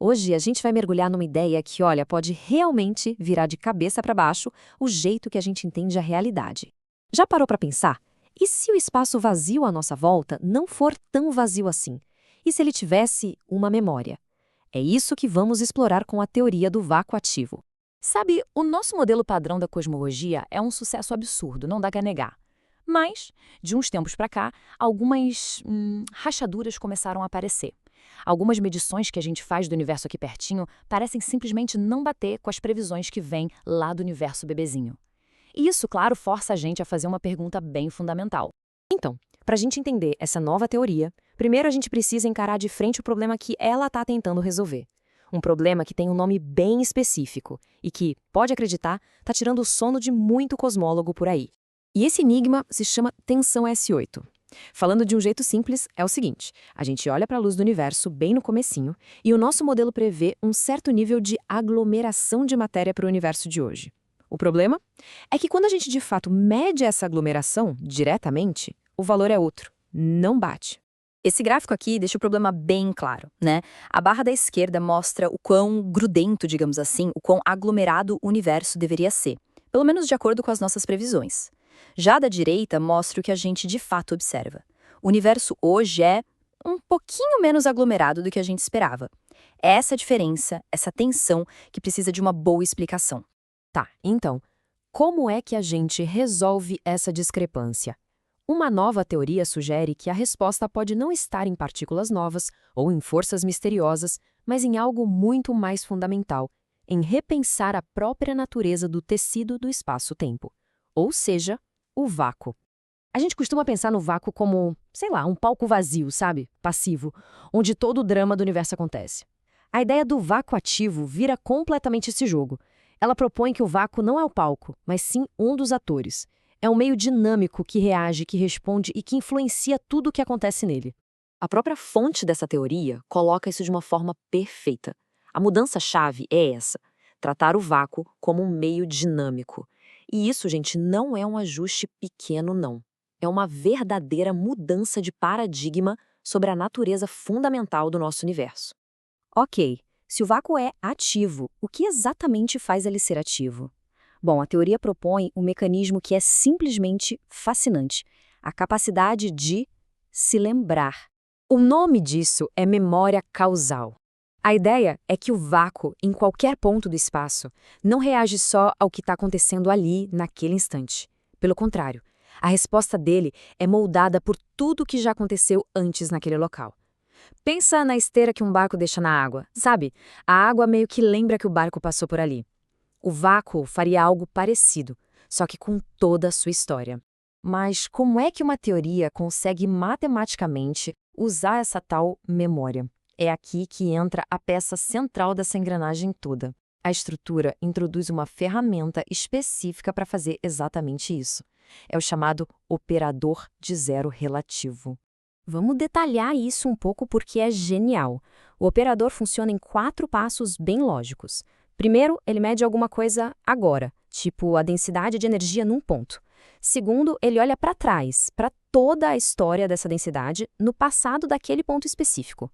Hoje a gente vai mergulhar numa ideia que, olha, pode realmente virar de cabeça para baixo o jeito que a gente entende a realidade. Já parou para pensar? E se o espaço vazio à nossa volta não for tão vazio assim? E se ele tivesse uma memória? É isso que vamos explorar com a teoria do vácuo ativo. Sabe, o nosso modelo padrão da cosmologia é um sucesso absurdo, não dá pra negar. Mas, de uns tempos para cá, algumas rachaduras começaram a aparecer. Algumas medições que a gente faz do universo aqui pertinho parecem simplesmente não bater com as previsões que vêm lá do universo bebezinho. E isso, claro, força a gente a fazer uma pergunta bem fundamental. Então, para a gente entender essa nova teoria, primeiro a gente precisa encarar de frente o problema que ela está tentando resolver. Um problema que tem um nome bem específico e que, pode acreditar, está tirando o sono de muito cosmólogo por aí. E esse enigma se chama tensão S8. Falando de um jeito simples, é o seguinte: a gente olha para a luz do universo bem no comecinho e o nosso modelo prevê um certo nível de aglomeração de matéria para o universo de hoje. O problema é que quando a gente de fato mede essa aglomeração diretamente, o valor é outro, não bate. Esse gráfico aqui deixa o problema bem claro, né? A barra da esquerda mostra o quão grudento, digamos assim, o quão aglomerado o universo deveria ser, pelo menos de acordo com as nossas previsões. Já a da direita mostra o que a gente de fato observa. O universo hoje é um pouquinho menos aglomerado do que a gente esperava. É essa diferença, essa tensão, que precisa de uma boa explicação. Tá, então, como é que a gente resolve essa discrepância? Uma nova teoria sugere que a resposta pode não estar em partículas novas ou em forças misteriosas, mas em algo muito mais fundamental, em repensar a própria natureza do tecido do espaço-tempo, ou seja, o vácuo. A gente costuma pensar no vácuo como, sei lá, um palco vazio, sabe? Passivo, onde todo o drama do universo acontece. A ideia do vácuo ativo vira completamente esse jogo. Ela propõe que o vácuo não é o palco, mas sim um dos atores. É um meio dinâmico que reage, que responde e que influencia tudo o que acontece nele. A própria fonte dessa teoria coloca isso de uma forma perfeita. A mudança-chave é essa: tratar o vácuo como um meio dinâmico. E isso, gente, não é um ajuste pequeno, não. É uma verdadeira mudança de paradigma sobre a natureza fundamental do nosso universo. Ok, se o vácuo é ativo, o que exatamente faz ele ser ativo? Bom, a teoria propõe um mecanismo que é simplesmente fascinante: a capacidade de se lembrar. O nome disso é memória causal. A ideia é que o vácuo, em qualquer ponto do espaço, não reage só ao que está acontecendo ali, naquele instante. Pelo contrário, a resposta dele é moldada por tudo que já aconteceu antes naquele local. Pensa na esteira que um barco deixa na água, sabe? A água meio que lembra que o barco passou por ali. O vácuo faria algo parecido, só que com toda a sua história. Mas como é que uma teoria consegue matematicamente usar essa tal memória? É aqui que entra a peça central dessa engrenagem toda. A estrutura introduz uma ferramenta específica para fazer exatamente isso. É o chamado operador de zero relativo. Vamos detalhar isso um pouco porque é genial. O operador funciona em 4 passos bem lógicos. Primeiro, ele mede alguma coisa agora, tipo a densidade de energia num ponto. Segundo, ele olha para trás, para toda a história dessa densidade no passado daquele ponto específico.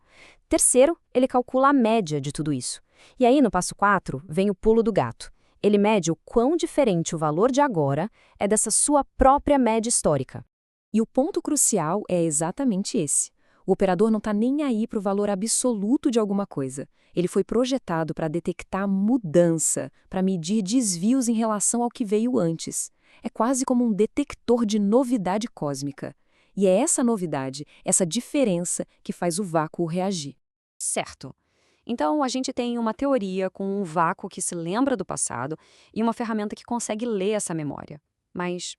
Terceiro, ele calcula a média de tudo isso. E aí, no passo 4, vem o pulo do gato. Ele mede o quão diferente o valor de agora é dessa sua própria média histórica. E o ponto crucial é exatamente esse. O operador não está nem aí para o valor absoluto de alguma coisa. Ele foi projetado para detectar mudança, para medir desvios em relação ao que veio antes. É quase como um detector de novidade cósmica. E é essa novidade, essa diferença, que faz o vácuo reagir. Certo. Então, a gente tem uma teoria com um vácuo que se lembra do passado e uma ferramenta que consegue ler essa memória. Mas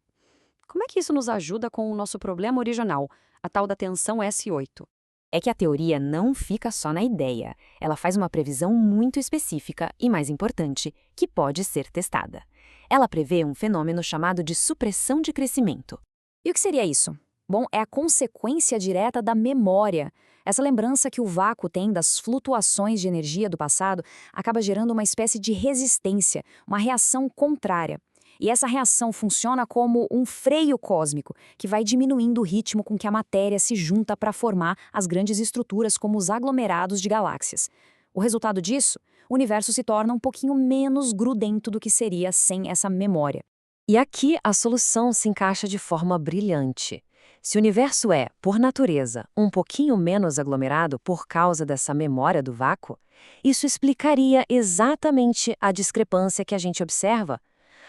como é que isso nos ajuda com o nosso problema original, a tal da tensão S8? É que a teoria não fica só na ideia. Ela faz uma previsão muito específica e, mais importante, que pode ser testada. Ela prevê um fenômeno chamado de supressão de crescimento. E o que seria isso? Bom, é a consequência direta da memória. Essa lembrança que o vácuo tem das flutuações de energia do passado acaba gerando uma espécie de resistência, uma reação contrária. E essa reação funciona como um freio cósmico, que vai diminuindo o ritmo com que a matéria se junta para formar as grandes estruturas como os aglomerados de galáxias. O resultado disso? O universo se torna um pouquinho menos grudento do que seria sem essa memória. E aqui a solução se encaixa de forma brilhante. Se o universo é, por natureza, um pouquinho menos aglomerado por causa dessa memória do vácuo, isso explicaria exatamente a discrepância que a gente observa.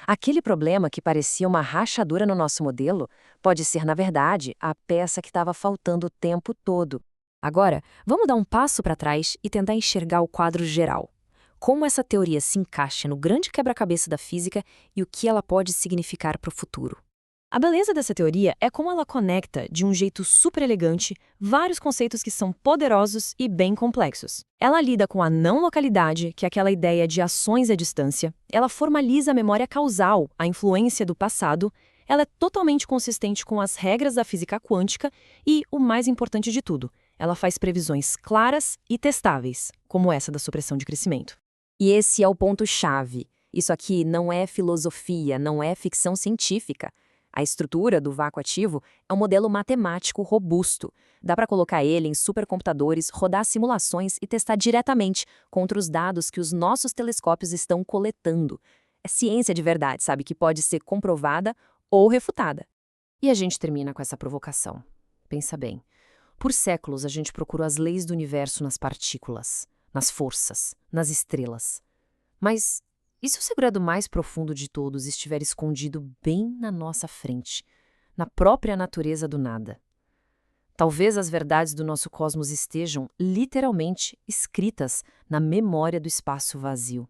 Aquele problema que parecia uma rachadura no nosso modelo pode ser, na verdade, a peça que estava faltando o tempo todo. Agora, vamos dar um passo para trás e tentar enxergar o quadro geral. Como essa teoria se encaixa no grande quebra-cabeça da física e o que ela pode significar para o futuro. A beleza dessa teoria é como ela conecta, de um jeito super elegante, vários conceitos que são poderosos e bem complexos. Ela lida com a não localidade, que é aquela ideia de ações à distância. Ela formaliza a memória causal, a influência do passado. Ela é totalmente consistente com as regras da física quântica e, o mais importante de tudo, ela faz previsões claras e testáveis, como essa da supressão de crescimento. E esse é o ponto-chave. Isso aqui não é filosofia, não é ficção científica. A estrutura do vácuo ativo é um modelo matemático robusto. Dá para colocar ele em supercomputadores, rodar simulações e testar diretamente contra os dados que os nossos telescópios estão coletando. É ciência de verdade, sabe, que pode ser comprovada ou refutada. E a gente termina com essa provocação. Pensa bem. Por séculos a gente procurou as leis do universo nas partículas, nas forças, nas estrelas. Mas e se o segredo mais profundo de todos estiver escondido bem na nossa frente, na própria natureza do nada? Talvez as verdades do nosso cosmos estejam, literalmente, escritas na memória do espaço vazio.